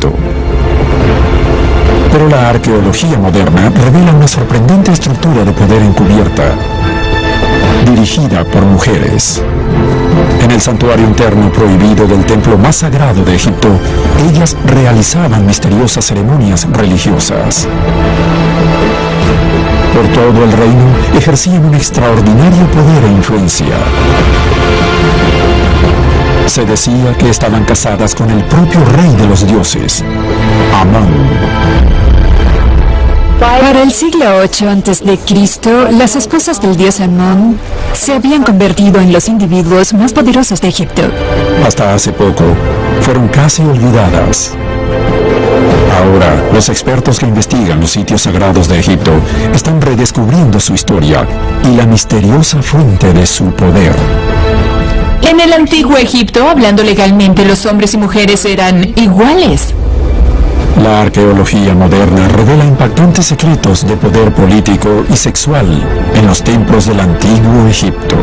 Egipto. Pero la arqueología moderna revela una sorprendente estructura de poder encubierta, dirigida por mujeres. En el santuario interno prohibido del templo más sagrado de Egipto, ellas realizaban misteriosas ceremonias religiosas. Por todo el reino ejercían un extraordinario poder e influencia. Se decía que estaban casadas con el propio rey de los dioses, Amón. Para el siglo VIII a.C., las esposas del dios Amón se habían convertido en los individuos más poderosos de Egipto. Hasta hace poco, fueron casi olvidadas. Ahora, los expertos que investigan los sitios sagrados de Egipto están redescubriendo su historia y la misteriosa fuente de su poder. En el antiguo Egipto, hablando legalmente, los hombres y mujeres eran iguales. La arqueología moderna revela impactantes secretos de poder político y sexual en los templos del antiguo Egipto.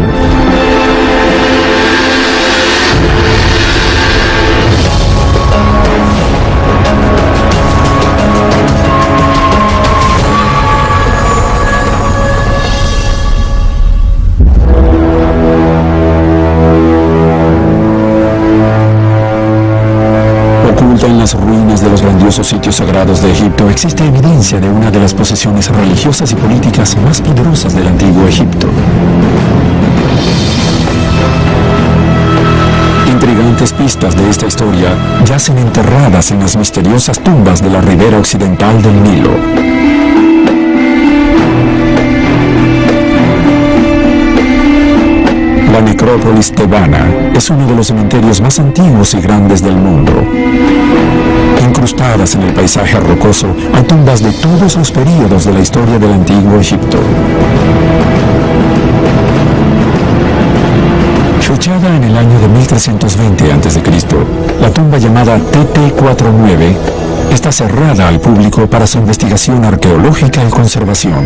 En las ruinas de los grandiosos sitios sagrados de Egipto existe evidencia de una de las posesiones religiosas y políticas más poderosas del antiguo Egipto. Intrigantes pistas de esta historia yacen enterradas en las misteriosas tumbas de la ribera occidental del Nilo. La necrópolis tebana es uno de los cementerios más antiguos y grandes del mundo. Incrustadas en el paisaje rocoso hay tumbas de todos los períodos de la historia del antiguo Egipto. Fechada en el año de 1320 a.C., la tumba llamada TT49 está cerrada al público para su investigación arqueológica y conservación.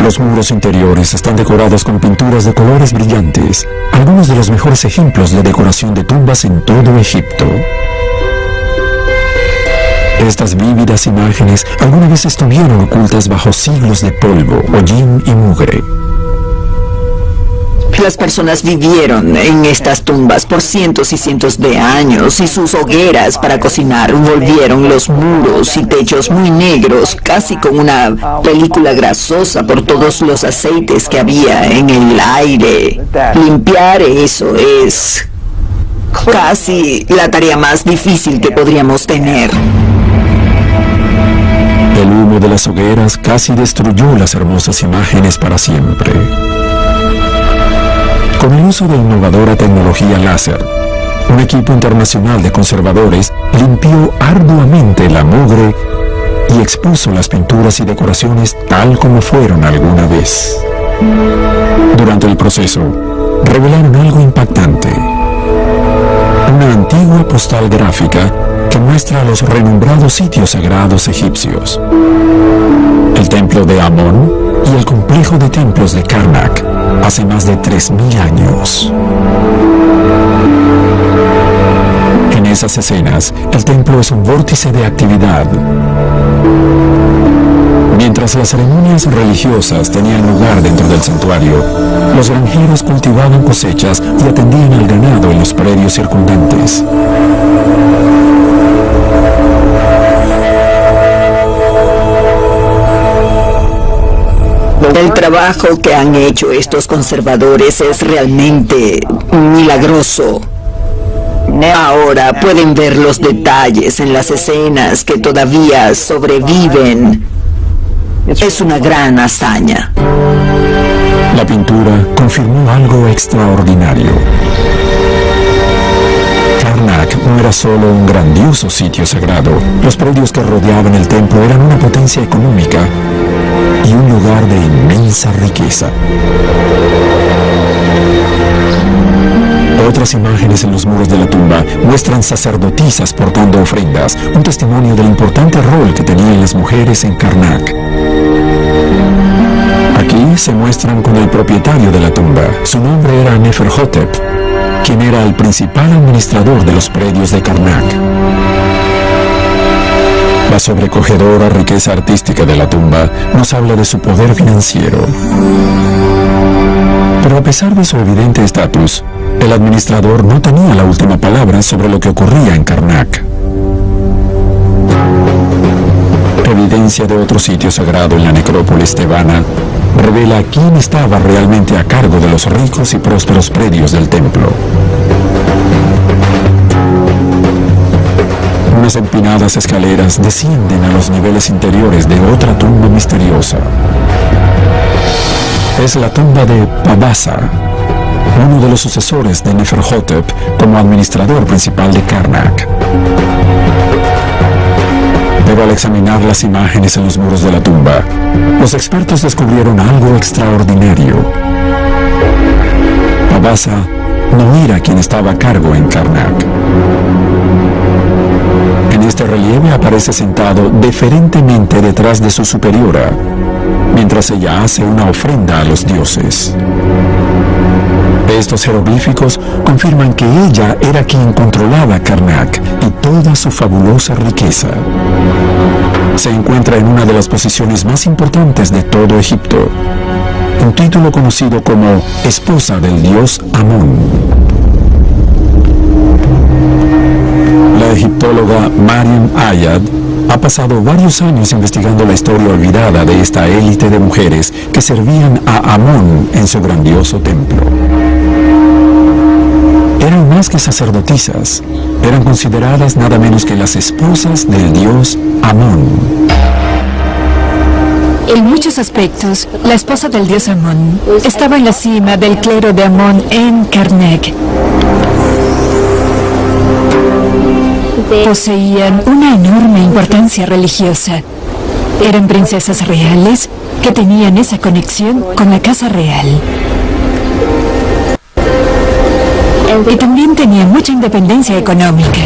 Los muros interiores están decorados con pinturas de colores brillantes, algunos de los mejores ejemplos de decoración de tumbas en todo Egipto. Estas vívidas imágenes alguna vez estuvieron ocultas bajo siglos de polvo, hollín y mugre. Las personas vivieron en estas tumbas por cientos y cientos de años y sus hogueras para cocinar volvieron los muros y techos muy negros, casi con una película grasosa por todos los aceites que había en el aire. Limpiar eso es casi la tarea más difícil que podríamos tener. El humo de las hogueras casi destruyó las hermosas imágenes para siempre. Con el uso de innovadora tecnología láser, un equipo internacional de conservadores limpió arduamente la mugre y expuso las pinturas y decoraciones tal como fueron alguna vez. Durante el proceso, revelaron algo impactante. Una antigua postal gráfica que muestra los renombrados sitios sagrados egipcios, el templo de Amón y el complejo de templos de Karnak, hace más de 3000 años. En esas escenas, el templo es un vórtice de actividad. Mientras las ceremonias religiosas tenían lugar dentro del santuario, los granjeros cultivaban cosechas y atendían al ganado en los predios circundantes. El trabajo que han hecho estos conservadores es realmente milagroso. Ahora pueden ver los detalles en las escenas que todavía sobreviven. Es una gran hazaña. La pintura confirmó algo extraordinario. Karnak no era solo un grandioso sitio sagrado. Los predios que rodeaban el templo eran una potencia económica y un lugar de inmensa riqueza. Otras imágenes en los muros de la tumba muestran sacerdotisas portando ofrendas, un testimonio del importante rol que tenían las mujeres en Karnak. Aquí se muestran con el propietario de la tumba. Su nombre era Neferhotep. quien era el principal administrador de los predios de Karnak. La sobrecogedora riqueza artística de la tumba nos habla de su poder financiero. Pero a pesar de su evidente estatus, el administrador no tenía la última palabra sobre lo que ocurría en Karnak. Evidencia de otro sitio sagrado en la necrópolis tebana revela quién estaba realmente a cargo de los ricos y prósperos predios del templo. Unas empinadas escaleras descienden a los niveles interiores de otra tumba misteriosa. Es la tumba de Pabasa, uno de los sucesores de Neferhotep como administrador principal de Karnak. Pero al examinar las imágenes en los muros de la tumba, los expertos descubrieron algo extraordinario. Pabasa no era quien estaba a cargo en Karnak. En este relieve aparece sentado deferentemente detrás de su superiora, mientras ella hace una ofrenda a los dioses. Estos jeroglíficos confirman que ella era quien controlaba Karnak y toda su fabulosa riqueza. Se encuentra en una de las posiciones más importantes de todo Egipto, un título conocido como esposa del dios Amón. La egiptóloga Mariam Ayad ha pasado varios años investigando la historia olvidada de esta élite de mujeres que servían a Amón en su grandioso templo. Eran más que sacerdotisas, eran consideradas nada menos que las esposas del dios Amón. En muchos aspectos, la esposa del dios Amón estaba en la cima del clero de Amón en Karnak. Poseían una enorme importancia religiosa. Eran princesas reales que tenían esa conexión con la casa real. Y también tenían mucha independencia económica.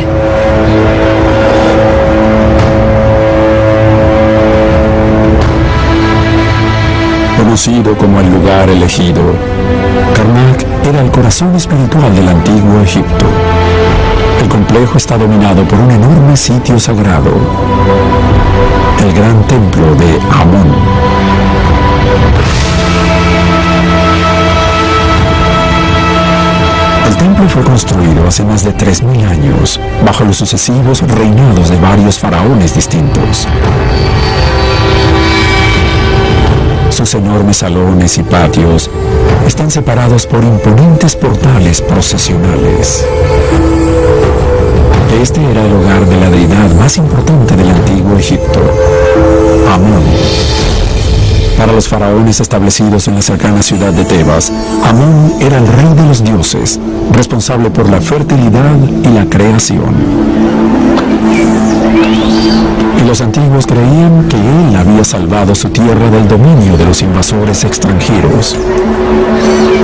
Conocido como el lugar elegido, Karnak era el corazón espiritual del antiguo Egipto. El complejo está dominado por un enorme sitio sagrado, el gran templo de Amón. El templo fue construido hace más de 3000 años, bajo los sucesivos reinados de varios faraones distintos. Sus enormes salones y patios están separados por imponentes portales procesionales. Este era el hogar de la deidad más importante del antiguo Egipto, Amón. Para los faraones establecidos en la cercana ciudad de Tebas, Amón era el rey de los dioses, responsable por la fertilidad y la creación. Y los antiguos creían que él había salvado su tierra del dominio de los invasores extranjeros.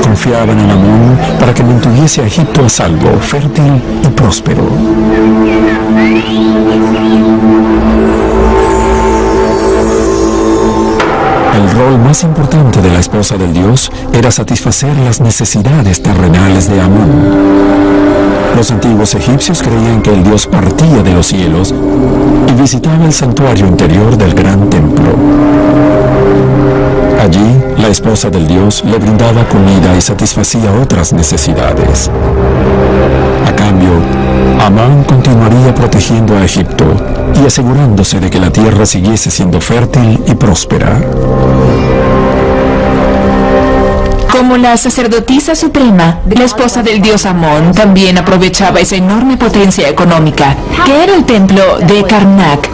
Confiaban en Amón para que mantuviese a Egipto a salvo, fértil y próspero. El rol más importante de la esposa del dios era satisfacer las necesidades terrenales de Amón. Los antiguos egipcios creían que el dios partía de los cielos y visitaba el santuario interior del gran templo. Allí, la esposa del dios le brindaba comida y satisfacía otras necesidades. A cambio, Amón continuaría protegiendo a Egipto y asegurándose de que la tierra siguiese siendo fértil y próspera. Como la sacerdotisa suprema, la esposa del dios Amón también aprovechaba esa enorme potencia económica, que era el templo de Karnak.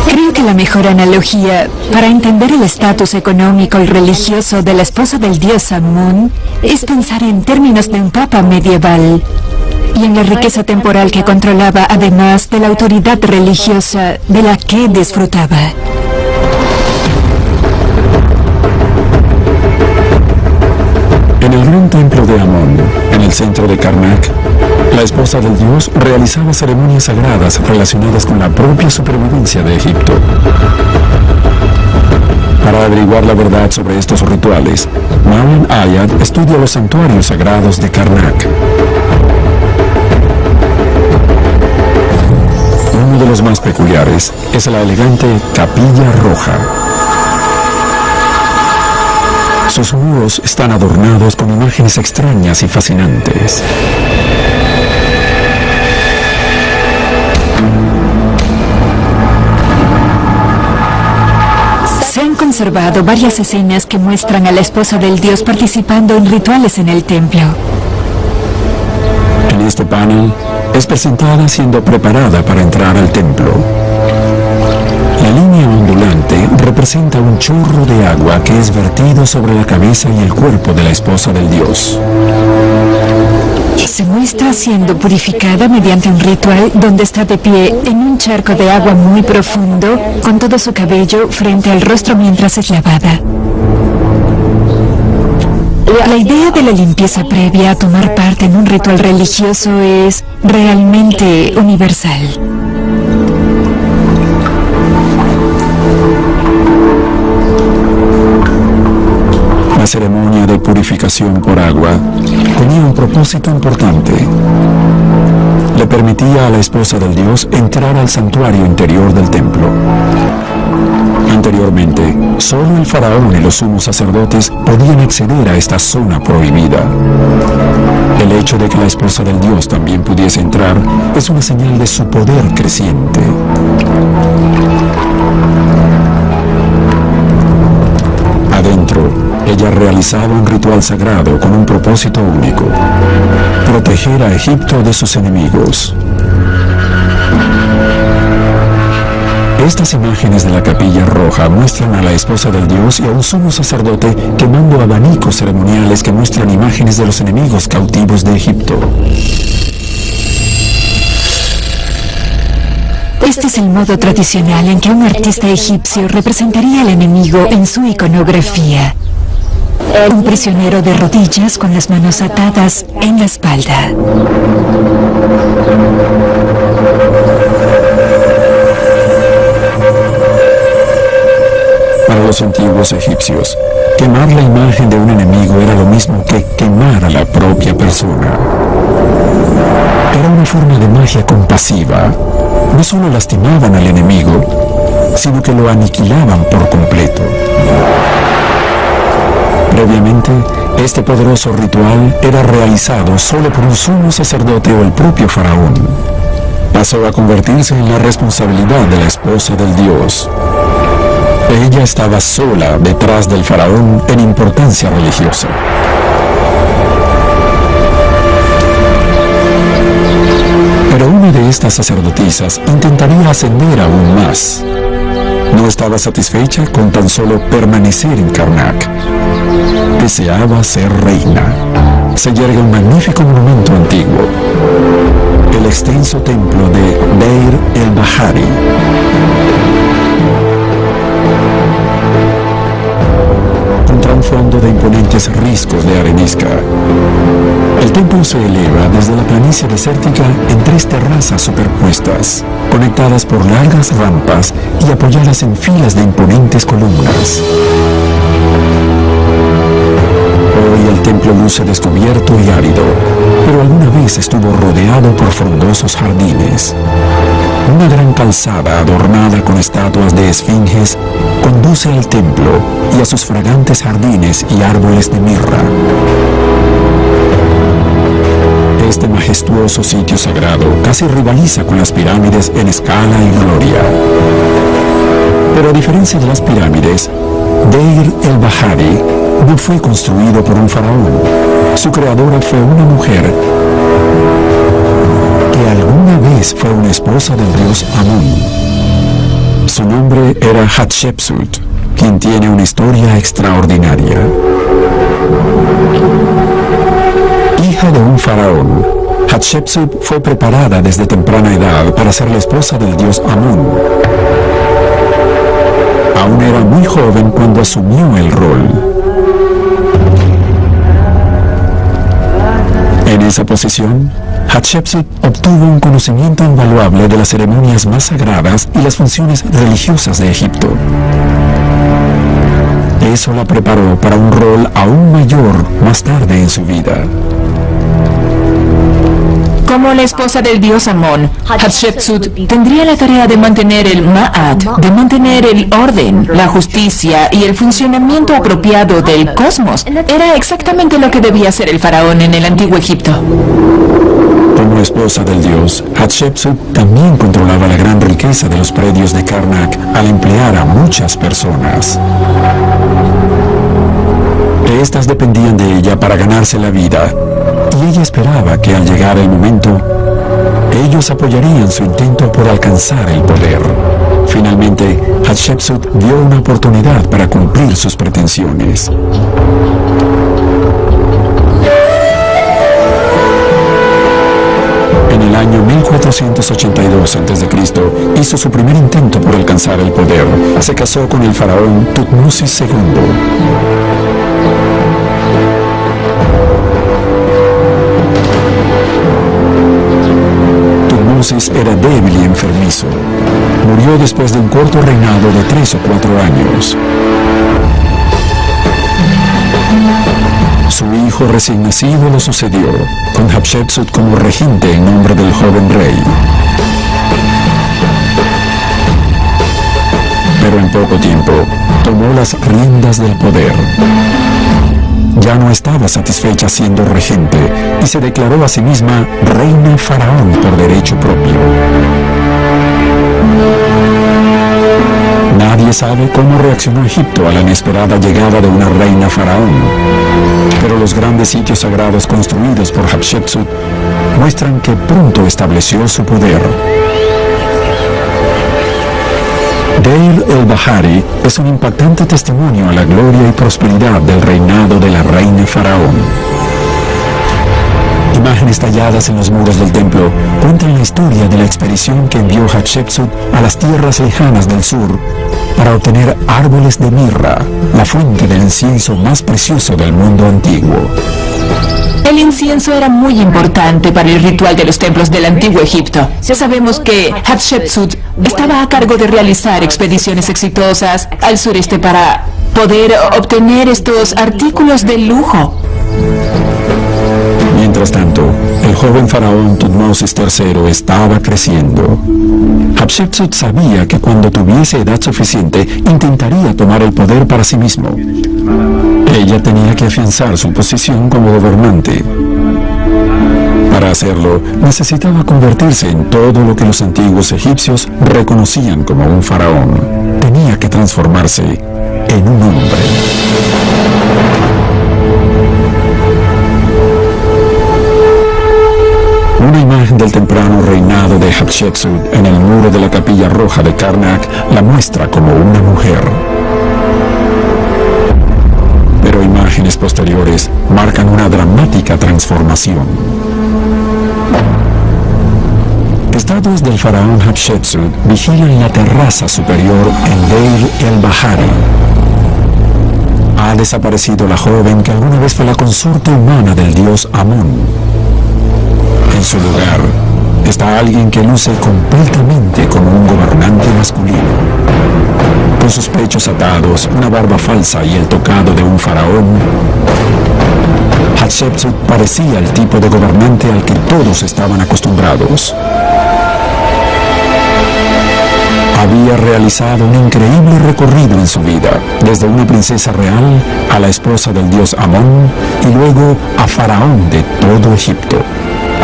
Creo que la mejor analogía para entender el estatus económico y religioso de la esposa del dios Amón es pensar en términos de un papa medieval y en la riqueza temporal que controlaba, además de la autoridad religiosa de la que disfrutaba. En el gran templo de Amón, en el centro de Karnak, la esposa del dios realizaba ceremonias sagradas relacionadas con la propia supervivencia de Egipto. Para averiguar la verdad sobre estos rituales, Maren Ayad estudia los santuarios sagrados de Karnak. Uno de los más peculiares es la elegante Capilla Roja. Sus muros están adornados con imágenes extrañas y fascinantes. Se han conservado varias escenas que muestran a la esposa del dios participando en rituales en el templo. En este panel es presentada siendo preparada para entrar al templo. La línea ondulante representa un chorro de agua que es vertido sobre la cabeza y el cuerpo de la esposa del dios. Se muestra siendo purificada mediante un ritual donde está de pie en un charco de agua muy profundo, con todo su cabello frente al rostro mientras es lavada. La idea de la limpieza previa a tomar parte en un ritual religioso es realmente universal. La ceremonia de purificación por agua tenía un propósito importante. Le permitía a la esposa del dios entrar al santuario interior del templo. Anteriormente, solo el faraón y los sumos sacerdotes podían acceder a esta zona prohibida. El hecho de que la esposa del dios también pudiese entrar es una señal de su poder creciente. Adentro, ella realizaba un ritual sagrado con un propósito único: proteger a Egipto de sus enemigos. Estas imágenes de la Capilla Roja muestran a la esposa del dios y a un sumo sacerdote quemando abanicos ceremoniales que muestran imágenes de los enemigos cautivos de Egipto. Este es el modo tradicional en que un artista egipcio representaría al enemigo en su iconografía. Un prisionero de rodillas con las manos atadas en la espalda. Para los antiguos egipcios, quemar la imagen de un enemigo era lo mismo que quemar a la propia persona. Era una forma de magia compasiva. No solo lastimaban al enemigo, sino que lo aniquilaban por completo. Previamente, este poderoso ritual era realizado solo por un sumo sacerdote o el propio faraón. Pasó a convertirse en la responsabilidad de la esposa del dios. Ella estaba sola detrás del faraón en importancia religiosa. Pero una de estas sacerdotisas intentaría ascender aún más. No estaba satisfecha con tan solo permanecer en Karnak. Deseaba ser reina. Se yergue un magnífico monumento antiguo, el extenso templo de Deir el-Bahari. Contra un fondo de imponentes riscos de arenisca, el templo se eleva desde la planicie desértica en 3 terrazas superpuestas, conectadas por largas rampas y apoyadas en filas de imponentes columnas. Hoy el templo luce descubierto y árido, pero alguna vez estuvo rodeado por frondosos jardines. Una gran calzada adornada con estatuas de esfinges conduce al templo y a sus fragantes jardines y árboles de mirra. Este majestuoso sitio sagrado casi rivaliza con las pirámides en escala y gloria. Pero a diferencia de las pirámides, Deir el-Bahari no fue construido por un faraón. Su creadora fue una mujer que alguna vez fue una esposa del dios Amón. Su nombre era Hatshepsut, quien tiene una historia extraordinaria. Hija de un faraón, Hatshepsut fue preparada desde temprana edad para ser la esposa del dios Amón. Aún era muy joven cuando asumió el rol. En esa posición, Hatshepsut obtuvo un conocimiento invaluable de las ceremonias más sagradas y las funciones religiosas de Egipto. Eso la preparó para un rol aún mayor más tarde en su vida. Como la esposa del dios Amón, Hatshepsut tendría la tarea de mantener el Ma'at, de mantener el orden, la justicia y el funcionamiento apropiado del cosmos. Era exactamente lo que debía hacer el faraón en el antiguo Egipto. Como esposa del dios, Hatshepsut también controlaba la gran riqueza de los predios de Karnak al emplear a muchas personas. Estas dependían de ella para ganarse la vida, y ella esperaba que al llegar el momento, ellos apoyarían su intento por alcanzar el poder. Finalmente, Hatshepsut dio una oportunidad para cumplir sus pretensiones. En el año 1482 a.C., hizo su primer intento por alcanzar el poder. Se casó con el faraón Tutmosis II. Tutmosis era débil y enfermizo. Murió después de un corto reinado de 3 o 4 años. Su hijo recién nacido lo sucedió, con Hatshepsut como regente en nombre del joven rey. Pero en poco tiempo, tomó las riendas del poder. Ya no estaba satisfecha siendo regente y se declaró a sí misma reina faraón por derecho propio. Nadie sabe cómo reaccionó Egipto a la inesperada llegada de una reina faraón, pero los grandes sitios sagrados construidos por Hatshepsut muestran que pronto estableció su poder. Deir el-Bahari es un impactante testimonio a la gloria y prosperidad del reinado de la reina faraón. Imágenes talladas en los muros del templo cuentan la historia de la expedición que envió Hatshepsut a las tierras lejanas del sur para obtener árboles de mirra, la fuente del incienso más precioso del mundo antiguo. El incienso era muy importante para el ritual de los templos del antiguo Egipto. Sabemos que Hatshepsut estaba a cargo de realizar expediciones exitosas al sureste para poder obtener estos artículos de lujo. Mientras tanto, el joven faraón Tutmosis III estaba creciendo. Hatshepsut sabía que cuando tuviese edad suficiente, intentaría tomar el poder para sí mismo. Ella tenía que afianzar su posición como gobernante. Para hacerlo, necesitaba convertirse en todo lo que los antiguos egipcios reconocían como un faraón. Tenía que transformarse en un hombre. Una imagen del temprano reinado de Hatshepsut en el muro de la capilla roja de Karnak la muestra como una mujer. Pero imágenes posteriores marcan una dramática transformación. Estatuas del faraón Hatshepsut vigilan la terraza superior en Deir el-Bahari. Ha desaparecido la joven que alguna vez fue la consorte humana del dios Amón. En su lugar, está alguien que luce completamente como un gobernante masculino. Con sus pechos atados, una barba falsa y el tocado de un faraón, Hatshepsut parecía el tipo de gobernante al que todos estaban acostumbrados. Había realizado un increíble recorrido en su vida, desde una princesa real a la esposa del dios Amón y luego a faraón de todo Egipto.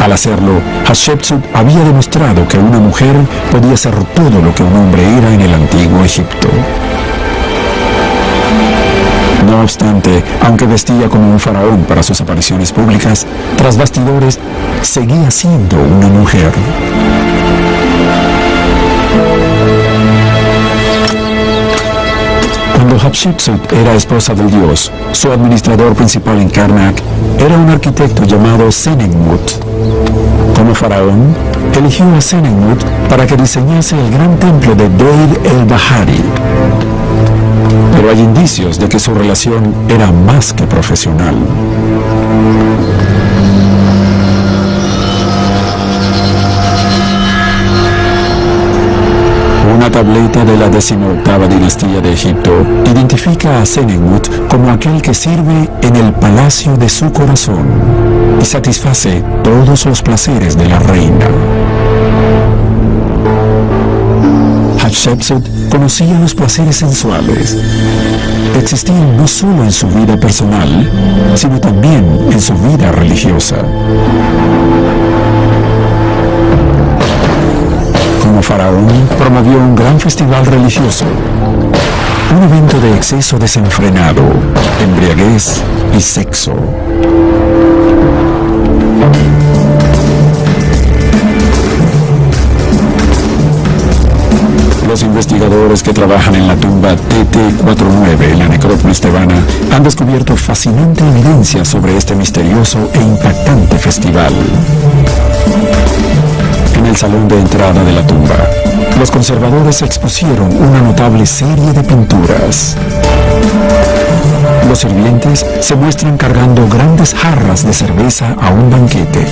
Al hacerlo, Hatshepsut había demostrado que una mujer podía ser todo lo que un hombre era en el antiguo Egipto. No obstante, aunque vestía como un faraón para sus apariciones públicas, tras bastidores seguía siendo una mujer. Cuando Hatshepsut era esposa del dios, su administrador principal en Karnak era un arquitecto llamado Senenmut. Como faraón, eligió a Senenmut para que diseñase el gran templo de Deir el-Bahari. Pero hay indicios de que su relación era más que profesional. Una tableta de la la 18ª dinastía de Egipto identifica a Senenmut como aquel que sirve en el palacio de su corazón y satisface todos los placeres de la reina. Hatshepsut conocía los placeres sensuales. Existían no solo en su vida personal, sino también en su vida religiosa. Como faraón, promovió un gran festival religioso, un evento de exceso desenfrenado, embriaguez y sexo. Los investigadores que trabajan en la tumba TT49 en la necrópolis tebana han descubierto fascinante evidencia sobre este misterioso e impactante festival. En el salón de entrada de la tumba, los conservadores expusieron una notable serie de pinturas. Los sirvientes se muestran cargando grandes jarras de cerveza a un banquete.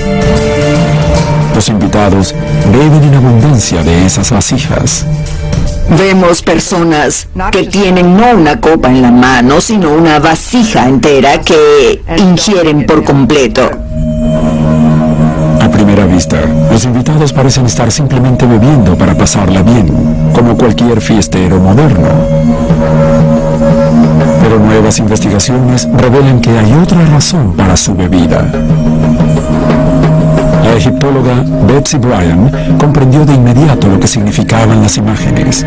Los invitados beben en abundancia de esas vasijas. Vemos personas que tienen no una copa en la mano, sino una vasija entera que ingieren por completo. A primera vista, los invitados parecen estar simplemente bebiendo para pasarla bien, como cualquier fiestero moderno. Pero nuevas investigaciones revelan que hay otra razón para su bebida. La egiptóloga Betsy Bryan comprendió de inmediato lo que significaban las imágenes.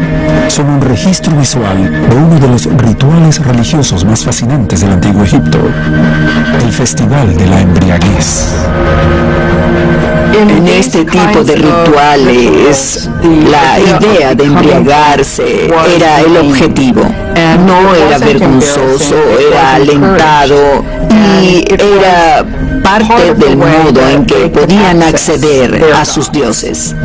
Son un registro visual de uno de los rituales religiosos más fascinantes del Antiguo Egipto, el Festival de la Embriaguez. En este tipo de rituales, la idea de embriagarse era el objetivo. No era vergonzoso, era alentado y era parte del modo en que podían acceder a sus dioses.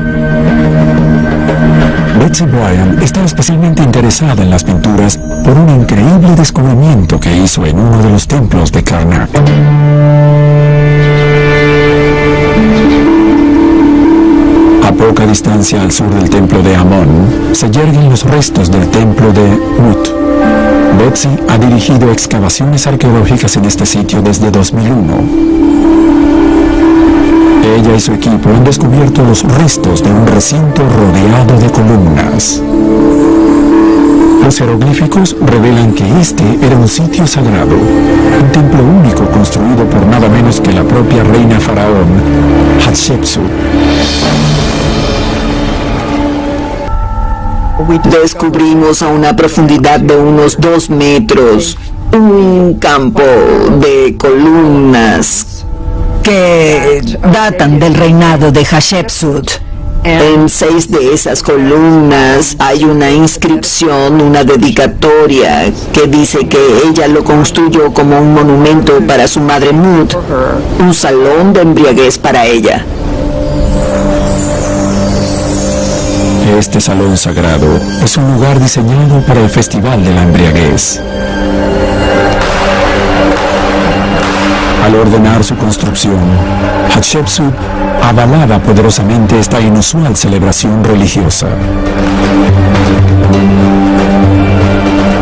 Betsy Bryan está especialmente interesada en las pinturas por un increíble descubrimiento que hizo en uno de los templos de Karnak. A poca distancia al sur del templo de Amón, se yerguen los restos del templo de Mut. Betsy ha dirigido excavaciones arqueológicas en este sitio desde 2001. Ella y su equipo han descubierto los restos de un recinto rodeado de columnas. Los jeroglíficos revelan que este era un sitio sagrado, un templo único construido por nada menos que la propia reina faraón, Hatshepsut. Descubrimos a una profundidad de unos 2 metros un campo de columnas que datan del reinado de Hatshepsut. En 6 de esas columnas hay una inscripción, una dedicatoria que dice que ella lo construyó como un monumento para su madre Mut, un salón de embriaguez para ella. Este salón sagrado es un lugar diseñado para el Festival de la Embriaguez. Al ordenar su construcción, Hatshepsut avalaba poderosamente esta inusual celebración religiosa.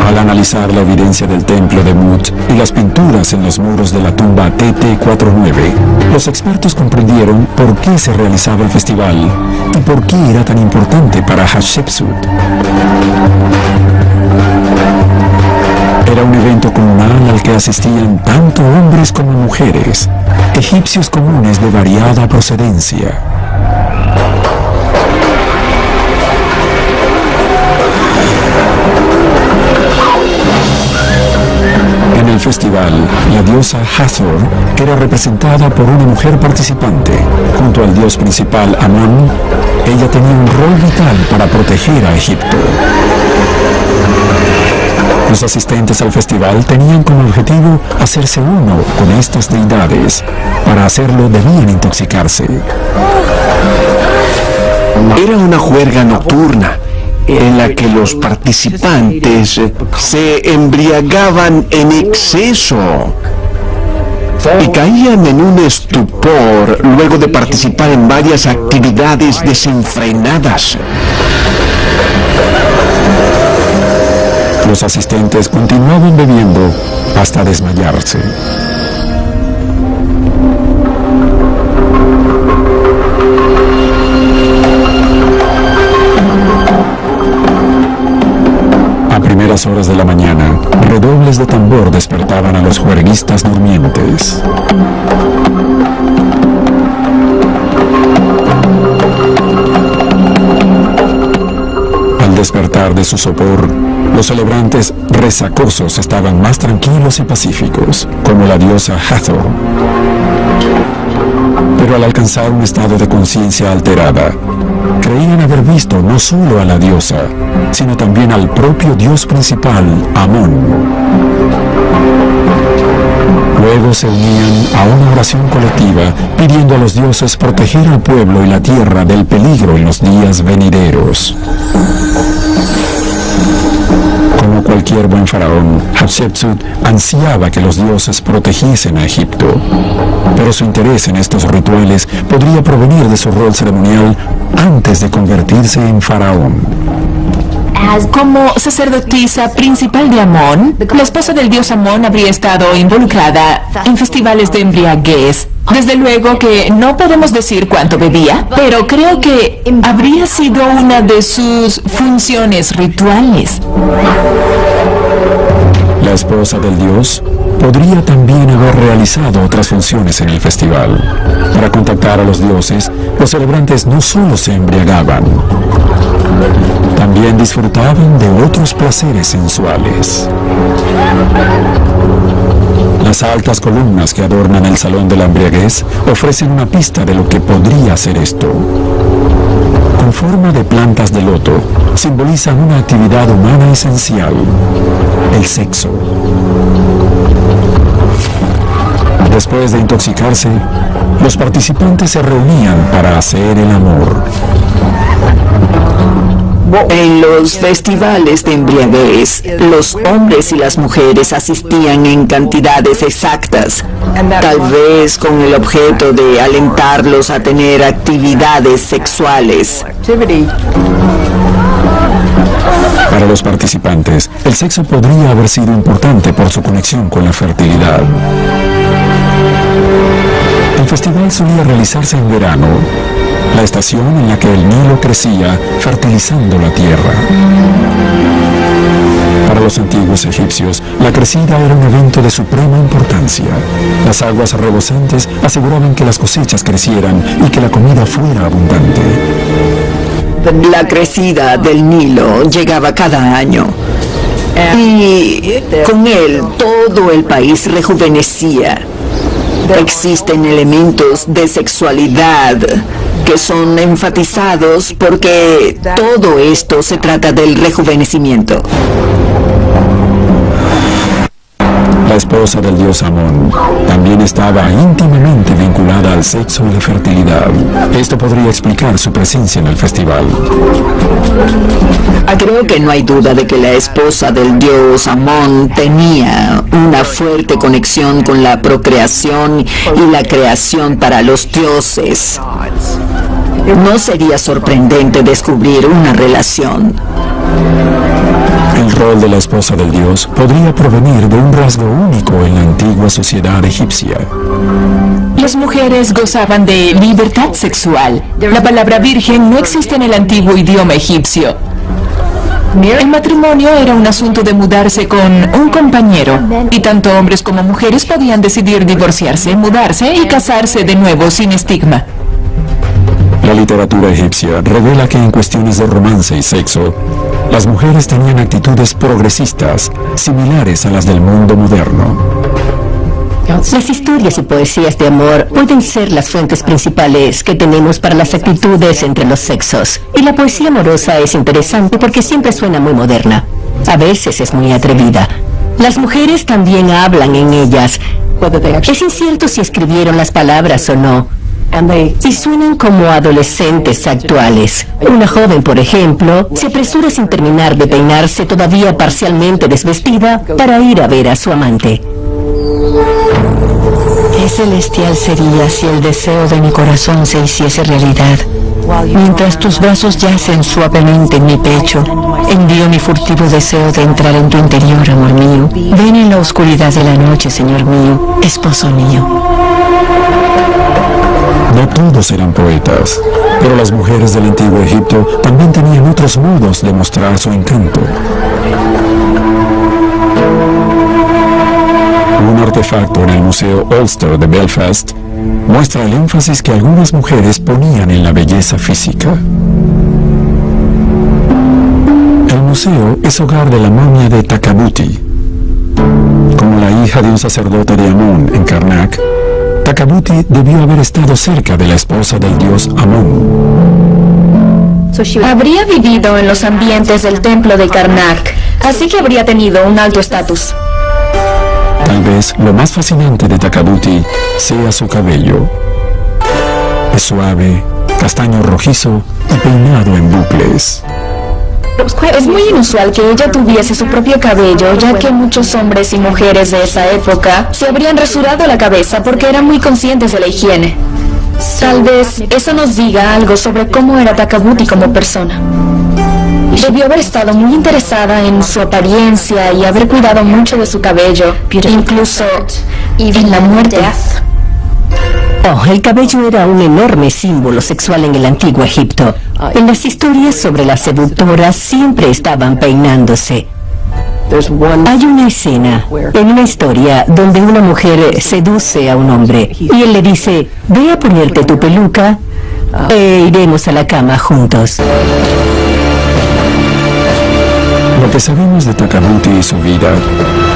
Al analizar la evidencia del templo de Mut y las pinturas en los muros de la tumba TT49, los expertos comprendieron por qué se realizaba el festival y por qué era tan importante para Hatshepsut. Era un evento comunal al que asistían tanto hombres como mujeres, egipcios comunes de variada procedencia. En el festival, la diosa Hathor era representada por una mujer participante. Junto al dios principal Amón, ella tenía un rol vital para proteger a Egipto. Los asistentes al festival tenían como objetivo hacerse uno con estas deidades. Para hacerlo debían intoxicarse. Era una juerga nocturna en la que los participantes se embriagaban en exceso y caían en un estupor luego de participar en varias actividades desenfrenadas. Los asistentes continuaban bebiendo hasta desmayarse. A primeras horas de la mañana, redobles de tambor despertaban a los juerguistas durmientes. Al despertar de su sopor, los celebrantes resacosos estaban más tranquilos y pacíficos, como la diosa Hathor. Pero al alcanzar un estado de conciencia alterada, creían haber visto no solo a la diosa, sino también al propio dios principal, Amón. Luego se unían a una oración colectiva pidiendo a los dioses proteger al pueblo y la tierra del peligro en los días venideros. Como cualquier buen faraón, Hatshepsut ansiaba que los dioses protegiesen a Egipto, pero su interés en estos rituales podría provenir de su rol ceremonial antes de convertirse en faraón. Como sacerdotisa principal de Amón, la esposa del dios Amón habría estado involucrada en festivales de embriaguez. Desde luego que no podemos decir cuánto bebía, pero creo que habría sido una de sus funciones rituales. La esposa del dios podría también haber realizado otras funciones en el festival. Para contactar a los dioses, los celebrantes no solo se embriagaban, también disfrutaban de otros placeres sensuales. Las altas columnas que adornan el salón de la embriaguez ofrecen una pista de lo que podría ser esto. Con forma de plantas de loto, simbolizan una actividad humana esencial, el sexo. Después de intoxicarse, los participantes se reunían para hacer el amor. En los festivales de embriaguez, los hombres y las mujeres asistían en cantidades exactas, tal vez con el objeto de alentarlos a tener actividades sexuales. Para los participantes, el sexo podría haber sido importante por su conexión con la fertilidad. El festival solía realizarse en verano, la estación en la que el Nilo crecía, fertilizando la tierra. Para los antiguos egipcios, la crecida era un evento de suprema importancia. Las aguas rebosantes aseguraban que las cosechas crecieran y que la comida fuera abundante. La crecida del Nilo llegaba cada año y con él todo el país rejuvenecía. Existen elementos de sexualidad que son enfatizados porque todo esto se trata del rejuvenecimiento. La esposa del dios Amón también estaba íntimamente vinculada al sexo y la fertilidad. Esto podría explicar su presencia en el festival. Creo que no hay duda de que la esposa del dios Amón tenía una fuerte conexión con la procreación y la creación para los dioses. No sería sorprendente descubrir una relación. El rol de la esposa del dios podría provenir de un rasgo único en la antigua sociedad egipcia. Las mujeres gozaban de libertad sexual. La palabra virgen no existe en el antiguo idioma egipcio. El matrimonio era un asunto de mudarse con un compañero, y tanto hombres como mujeres podían decidir divorciarse, mudarse y casarse de nuevo sin estigma. La literatura egipcia revela que en cuestiones de romance y sexo, las mujeres tenían actitudes progresistas, similares a las del mundo moderno. Las historias y poesías de amor pueden ser las fuentes principales que tenemos para las actitudes entre los sexos. Y la poesía amorosa es interesante porque siempre suena muy moderna. A veces es muy atrevida. Las mujeres también hablan en ellas. Es incierto si escribieron las palabras o no. Y suenan como adolescentes actuales. Una joven, por ejemplo, se apresura sin terminar de peinarse, todavía parcialmente desvestida, para ir a ver a su amante. Qué celestial sería si el deseo de mi corazón se hiciese realidad. Mientras tus brazos yacen suavemente en mi pecho, envío mi furtivo deseo de entrar en tu interior, amor mío. Ven en la oscuridad de la noche, Señor mío, esposo mío. No todos eran poetas, pero las mujeres del antiguo Egipto también tenían otros modos de mostrar su encanto. Un artefacto en el Museo Ulster de Belfast muestra el énfasis que algunas mujeres ponían en la belleza física. El museo es hogar de la momia de Takabuti. Como la hija de un sacerdote de Amón en Karnak, Takabuti debió haber estado cerca de la esposa del dios Amón. Habría vivido en los ambientes del templo de Karnak, así que habría tenido un alto estatus. Tal vez lo más fascinante de Takabuti sea su cabello. Es suave, castaño rojizo y peinado en bucles. Es muy inusual que ella tuviese su propio cabello, ya que muchos hombres y mujeres de esa época se habrían rasurado la cabeza porque eran muy conscientes de la higiene. Tal vez eso nos diga algo sobre cómo era Takabuti como persona. Debió haber estado muy interesada en su apariencia y haber cuidado mucho de su cabello, incluso en la muerte. Oh, el cabello era un enorme símbolo sexual en el antiguo Egipto. En las historias sobre las seductoras siempre estaban peinándose. Hay una escena en una historia donde una mujer seduce a un hombre y él le dice, ve a ponerte tu peluca e iremos a la cama juntos. Lo que sabemos de Takabuti y su vida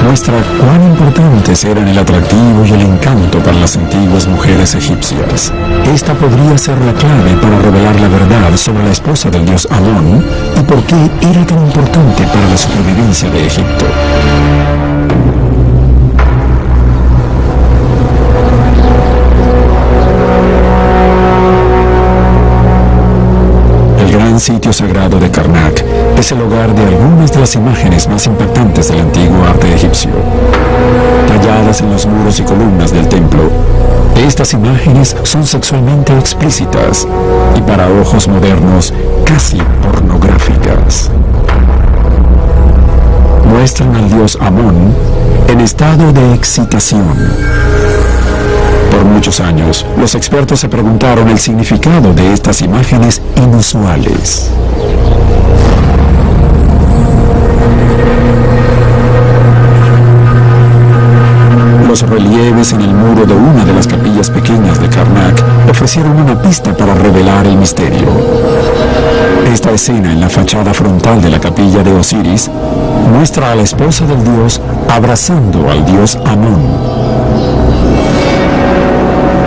muestra cuán importantes eran el atractivo y el encanto para las antiguas mujeres egipcias. Esta podría ser la clave para revelar la verdad sobre la esposa del dios Amón y por qué era tan importante para la supervivencia de Egipto. El gran sitio sagrado de Karnak es el hogar de algunas de las imágenes más impactantes del antiguo arte egipcio. Talladas en los muros y columnas del templo, estas imágenes son sexualmente explícitas y para ojos modernos casi pornográficas. Muestran al dios Amón en estado de excitación. Por muchos años, los expertos se preguntaron el significado de estas imágenes inusuales. Los relieves en el muro de una de las capillas pequeñas de Karnak ofrecieron una pista para revelar el misterio. Esta escena en la fachada frontal de la capilla de Osiris muestra a la esposa del dios abrazando al dios Amón.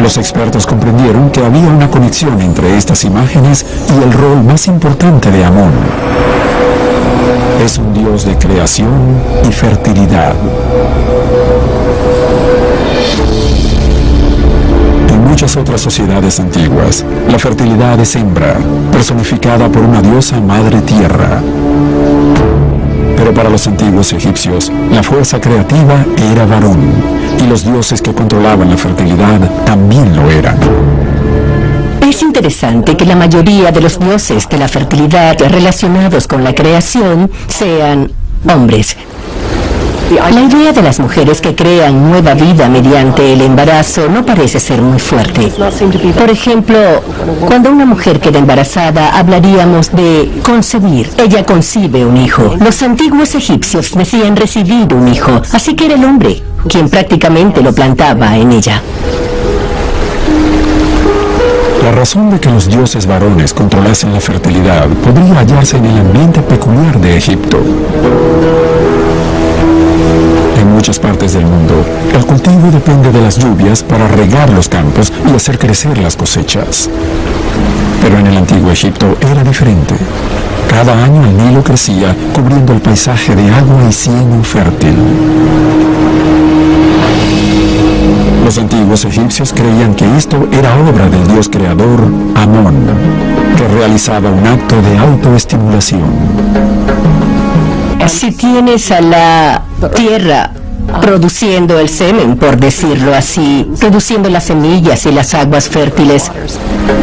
Los expertos comprendieron que había una conexión entre estas imágenes y el rol más importante de Amón. Es un dios de creación y fertilidad. En muchas otras sociedades antiguas, la fertilidad es hembra, personificada por una diosa madre tierra. Pero para los antiguos egipcios, la fuerza creativa era varón, y los dioses que controlaban la fertilidad también lo eran. Es interesante que la mayoría de los dioses de la fertilidad relacionados con la creación sean hombres. La idea de las mujeres que crean nueva vida mediante el embarazo no parece ser muy fuerte. Por ejemplo, cuando una mujer queda embarazada, hablaríamos de concebir. Ella concibe un hijo. Los antiguos egipcios decían recibir un hijo, así que era el hombre quien prácticamente lo plantaba en ella. La razón de que los dioses varones controlasen la fertilidad podría hallarse en el ambiente peculiar de Egipto. En muchas partes del mundo, el cultivo depende de las lluvias para regar los campos y hacer crecer las cosechas. Pero en el antiguo Egipto era diferente. Cada año el Nilo crecía, cubriendo el paisaje de agua y cieno fértil. Los antiguos egipcios creían que esto era obra del dios creador Amón, que realizaba un acto de autoestimulación. Si tienes a la tierra produciendo el semen, por decirlo así, produciendo las semillas y las aguas fértiles.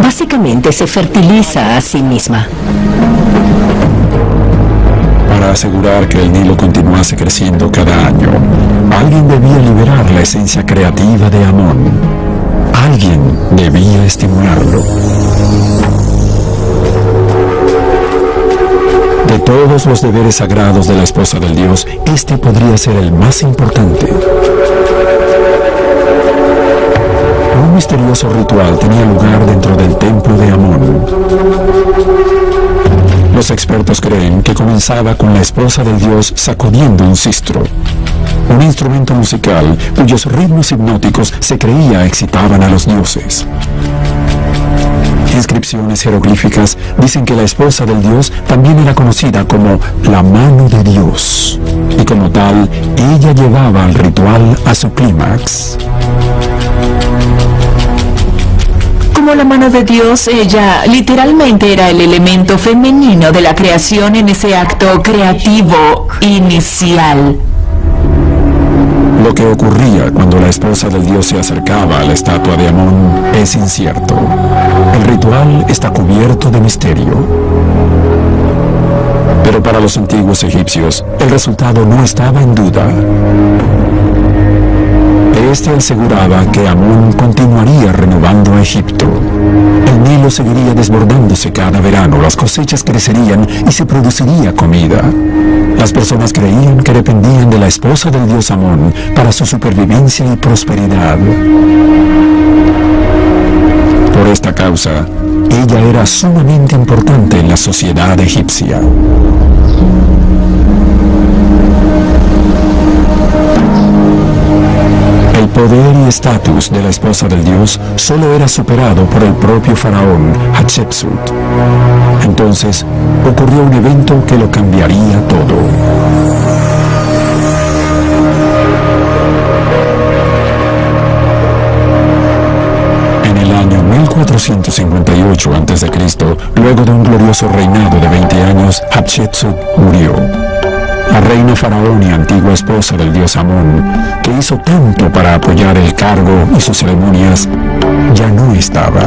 Básicamente se fertiliza a sí misma. Para asegurar que el Nilo continuase creciendo cada año, alguien debía liberar la esencia creativa de Amón. Alguien debía estimularlo. De todos los deberes sagrados de la esposa del dios, este podría ser el más importante. Un misterioso ritual tenía lugar dentro del templo de Amón. Los expertos creen que comenzaba con la esposa del dios sacudiendo un sistro, un instrumento musical cuyos ritmos hipnóticos se creía excitaban a los dioses. Inscripciones jeroglíficas dicen que la esposa del dios también era conocida como la mano de Dios, y como tal, ella llevaba al ritual a su clímax. Como la mano de Dios, ella literalmente era el elemento femenino de la creación en ese acto creativo inicial. Lo que ocurría cuando la esposa del dios se acercaba a la estatua de Amón es incierto. El ritual está cubierto de misterio. Pero para los antiguos egipcios, el resultado no estaba en duda. Este aseguraba que Amón continuaría renovando a Egipto. El Nilo seguiría desbordándose cada verano, las cosechas crecerían y se produciría comida. Las personas creían que dependían de la esposa del dios Amón para su supervivencia y prosperidad. Por esta causa, ella era sumamente importante en la sociedad egipcia. El poder y estatus de la esposa del dios solo era superado por el propio faraón Hatshepsut. Entonces, ocurrió un evento que lo cambiaría todo. En el año 1458 a.C., luego de un glorioso reinado de 20 años, Hatshepsut murió. La reina faraón y antigua esposa del dios Amón, que hizo tanto para apoyar el cargo y sus ceremonias, ya no estaba.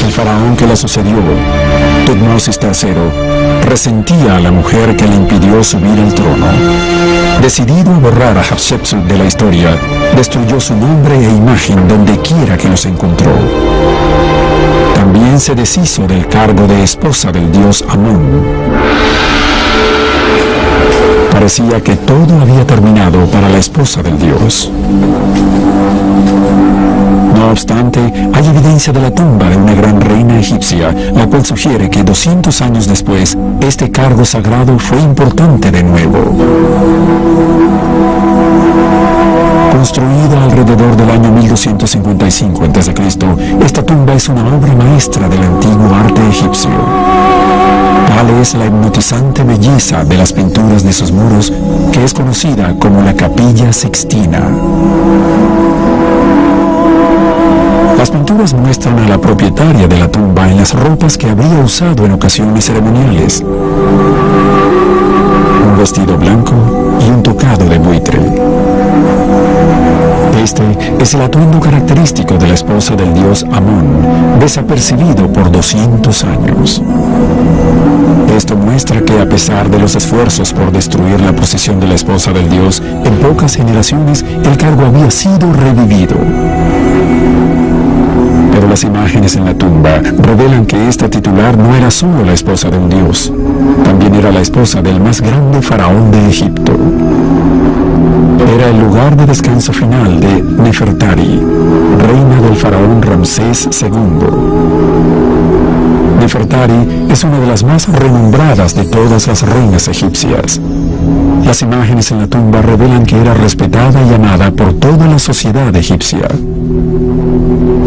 El faraón que la sucedió, Tutmosis III, resentía a la mujer que le impidió subir al trono. Decidido a borrar a Hatshepsut de la historia, destruyó su nombre e imagen donde quiera que los encontró. También se deshizo del cargo de esposa del dios Amón. Parecía que todo había terminado para la esposa del dios. No obstante, hay evidencia de la tumba de una gran reina egipcia, la cual sugiere que 200 años después, este cargo sagrado fue importante de nuevo. Construida alrededor del año 1255 a.C., esta tumba es una obra maestra del antiguo arte egipcio. Tal es la hipnotizante belleza de las pinturas de sus muros, que es conocida como la Capilla Sixtina. Las pinturas muestran a la propietaria de la tumba en las ropas que habría usado en ocasiones ceremoniales: un vestido blanco y un tocado de buitre. Este es el atuendo característico de la esposa del dios Amón, desapercibido por 200 años. Esto muestra que a pesar de los esfuerzos por destruir la posición de la esposa del dios, en pocas generaciones el cargo había sido revivido. Pero las imágenes en la tumba revelan que esta titular no era solo la esposa de un dios, también era la esposa del más grande faraón de Egipto. Era el lugar de descanso final de Nefertari, reina del faraón Ramsés II. Nefertari es una de las más renombradas de todas las reinas egipcias. Las imágenes en la tumba revelan que era respetada y amada por toda la sociedad egipcia.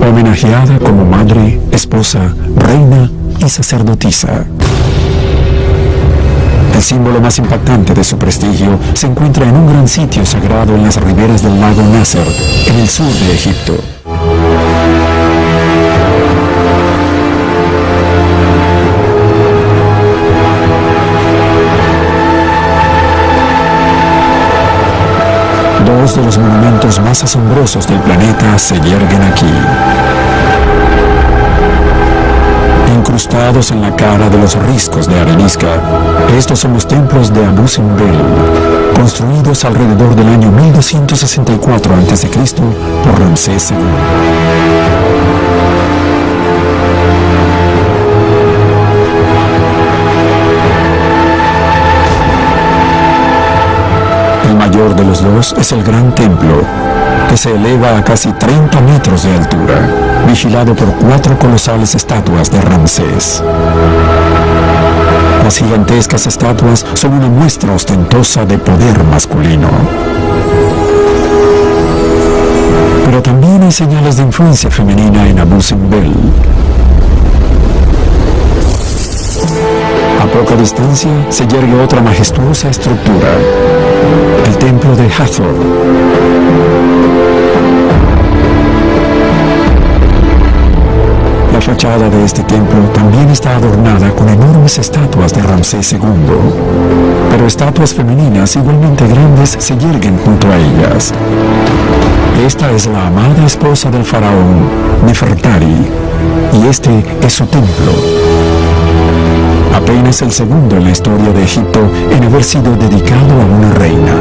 Homenajeada como madre, esposa, reina y sacerdotisa. El símbolo más impactante de su prestigio se encuentra en un gran sitio sagrado en las riberas del lago Nasser, en el sur de Egipto. más asombrosos del planeta se yerguen aquí. Incrustados en la cara de los riscos de arenisca, estos son los templos de Abu Simbel, construidos alrededor del año 1264 a.C. por Ramsés II. El mayor de los dos es el Gran Templo, que se eleva a casi 30 metros de altura, vigilado por 4 colosales estatuas de Ramsés. Las gigantescas estatuas son una muestra ostentosa de poder masculino. Pero también hay señales de influencia femenina en Abu Simbel. A poca distancia se yergue otra majestuosa estructura, el templo de Hathor. La fachada de este templo también está adornada con enormes estatuas de Ramsés II, pero estatuas femeninas igualmente grandes se yerguen junto a ellas. Esta es la amada esposa del faraón, Nefertari, y este es su templo. Apenas el segundo en la historia de Egipto en haber sido dedicado a una reina.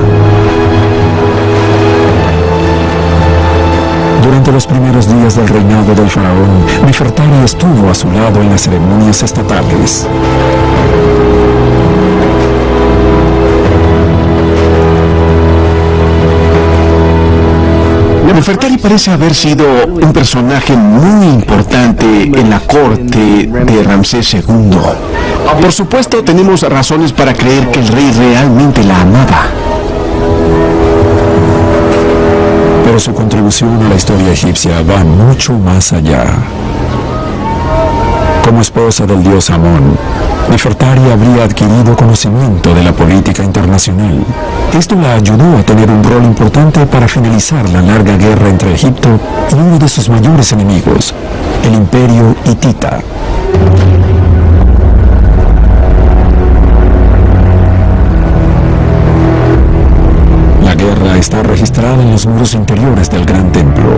Durante los primeros días del reinado del faraón, Nefertari estuvo a su lado en las ceremonias estatales. Nefertari parece haber sido un personaje muy importante en la corte de Ramsés II. Por supuesto, tenemos razones para creer que el rey realmente la amaba. Pero su contribución a la historia egipcia va mucho más allá. Como esposa del dios Amón, Nefertari habría adquirido conocimiento de la política internacional. Esto la ayudó a tener un rol importante para finalizar la larga guerra entre Egipto y uno de sus mayores enemigos, el Imperio Hitita. La guerra está registrada en los muros interiores del Gran Templo,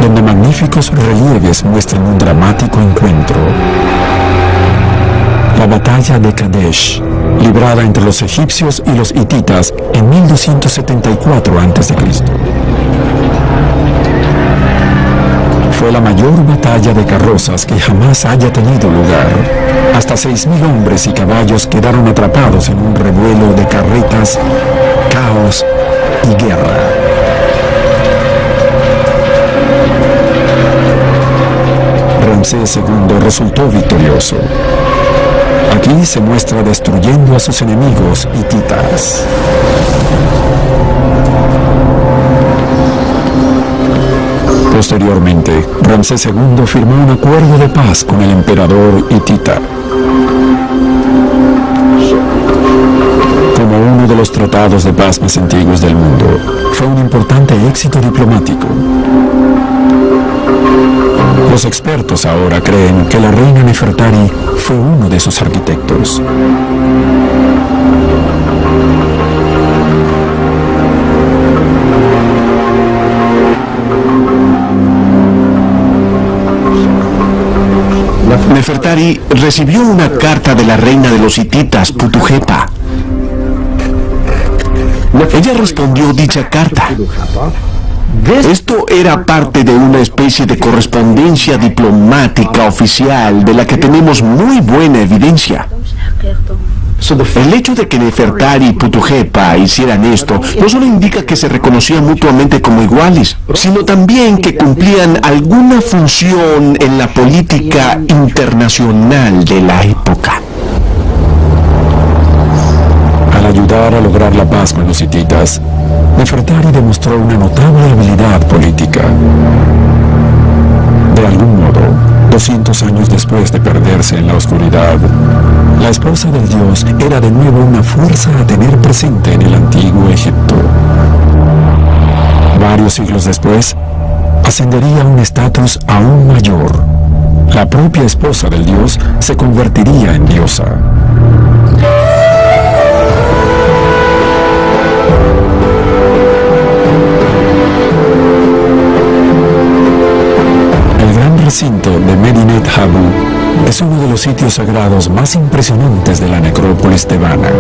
donde magníficos relieves muestran un dramático encuentro. La batalla de Kadesh, librada entre los egipcios y los hititas en 1274 a.C. Fue la mayor batalla de carrozas que jamás haya tenido lugar. Hasta 6.000 hombres y caballos quedaron atrapados en un revuelo de carretas, caos y guerra. Ramsés II resultó victorioso. Aquí se muestra destruyendo a sus enemigos hititas. Posteriormente, Ramsés II firmó un acuerdo de paz con el emperador hitita. Como uno de los tratados de paz más antiguos del mundo, fue un importante éxito diplomático. Los expertos ahora creen que la reina Nefertari fue uno de sus arquitectos. Nefertari recibió una carta de la reina de los hititas, Putujepa. Ella respondió dicha carta. Esto era parte de una especie de correspondencia diplomática oficial de la que tenemos muy buena evidencia. El hecho de que Nefertari y Putujepa hicieran esto no solo indica que se reconocían mutuamente como iguales, sino también que cumplían alguna función en la política internacional de la época. Al ayudar a lograr la paz con los hititas, Nefertari demostró una notable habilidad política. De algún modo, 200 años después de perderse en la oscuridad, la esposa del dios era de nuevo una fuerza a tener presente en el antiguo Egipto. Varios siglos después, ascendería a un estatus aún mayor. La propia esposa del dios se convertiría en diosa. recinto de Medinet Habu es uno de los sitios sagrados más impresionantes de la necrópolis tebana.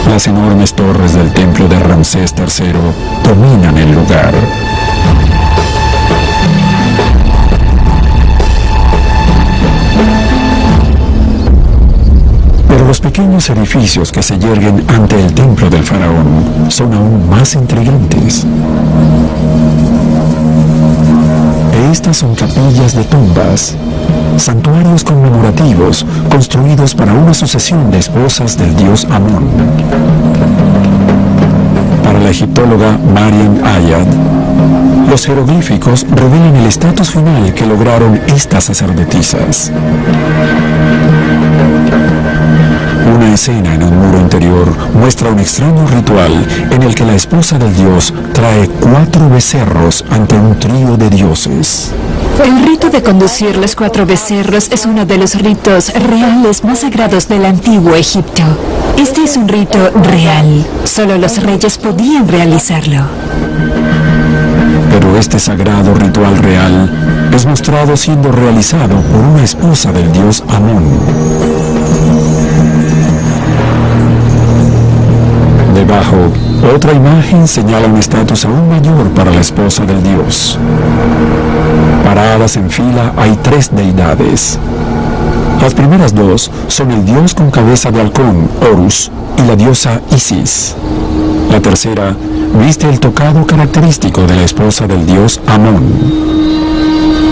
Las enormes torres del templo de Ramsés III dominan el lugar. Pero los pequeños edificios que se yerguen ante el templo del faraón son aún más intrigantes. Estas son capillas de tumbas, santuarios conmemorativos construidos para una sucesión de esposas del dios Amón. Para la egiptóloga Mariam Ayad, los jeroglíficos revelan el estatus final que lograron estas sacerdotisas. Una escena en un muro interior muestra un extraño ritual en el que la esposa del dios trae 4 becerros ante un trío de dioses. El rito de conducir los 4 becerros es uno de los ritos reales más sagrados del antiguo Egipto. Este es un rito real. Solo los reyes podían realizarlo. Pero este sagrado ritual real es mostrado siendo realizado por una esposa del dios Amón. Debajo, otra imagen señala un estatus aún mayor para la esposa del dios. Paradas en fila hay 3 deidades. Las primeras 2 son el dios con cabeza de halcón, Horus, y la diosa Isis. La tercera viste el tocado característico de la esposa del dios Amón.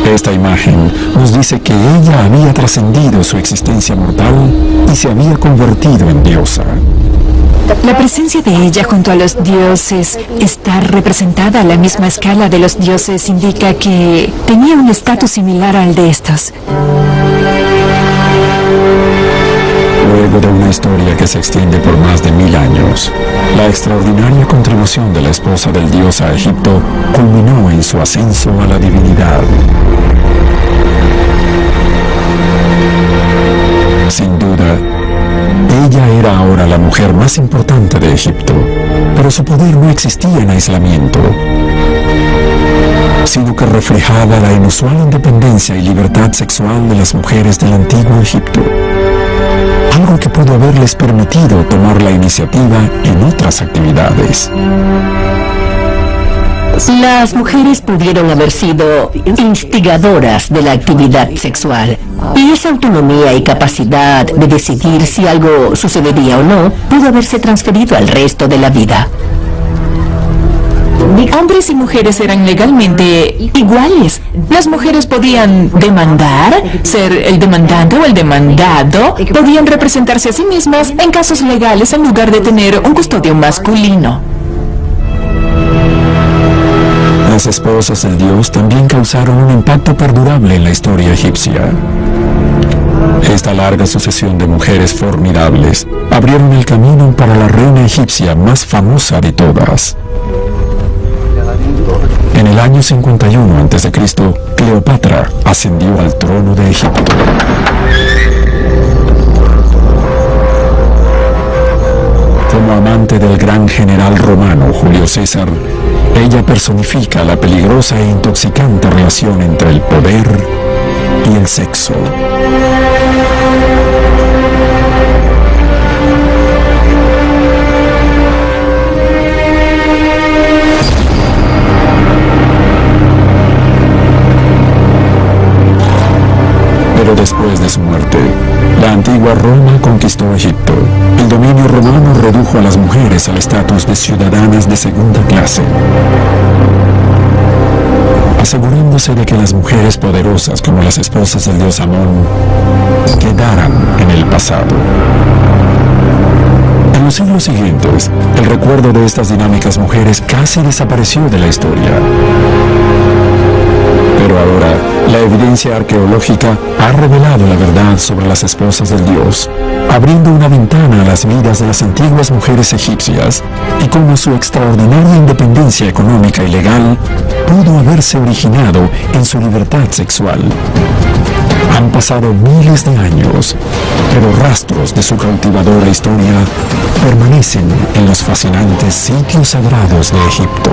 Esta imagen nos dice que ella había trascendido su existencia mortal y se había convertido en diosa. La presencia de ella junto a los dioses, estar representada a la misma escala de los dioses, indica que tenía un estatus similar al de estos. Luego de una historia que se extiende por más de 1000 años, la extraordinaria contribución de la esposa del dios a Egipto culminó en su ascenso a la divinidad. Sin duda, ella era ahora la mujer más importante de Egipto, pero su poder no existía en aislamiento, sino que reflejaba la inusual independencia y libertad sexual de las mujeres del antiguo Egipto, algo que pudo haberles permitido tomar la iniciativa en otras actividades. Las mujeres pudieron haber sido instigadoras de la actividad sexual, y esa autonomía y capacidad de decidir si algo sucedería o no pudo haberse transferido al resto de la vida. Hombres y mujeres eran legalmente iguales. Las mujeres podían demandar, ser el demandante o el demandado, podían representarse a sí mismas en casos legales en lugar de tener un custodio masculino. Las esposas del dios también causaron un impacto perdurable en la historia egipcia. Esta larga sucesión de mujeres formidables abrieron el camino para la reina egipcia más famosa de todas. En el año 51 a.C., Cleopatra ascendió al trono de Egipto. Como amante del gran general romano Julio César, ella personifica la peligrosa e intoxicante relación entre el poder y el sexo. Pero después de su muerte, la antigua Roma conquistó Egipto. El dominio romano redujo a las mujeres al estatus de ciudadanas de segunda clase, asegurándose de que las mujeres poderosas como las esposas del dios Amón quedaran en el pasado. En los siglos siguientes, el recuerdo de estas dinámicas mujeres casi desapareció de la historia. Pero ahora, la evidencia arqueológica ha revelado la verdad sobre las esposas del dios, abriendo una ventana a las vidas de las antiguas mujeres egipcias y cómo su extraordinaria independencia económica y legal pudo haberse originado en su libertad sexual. Han pasado miles de años, pero rastros de su cautivadora historia permanecen en los fascinantes sitios sagrados de Egipto.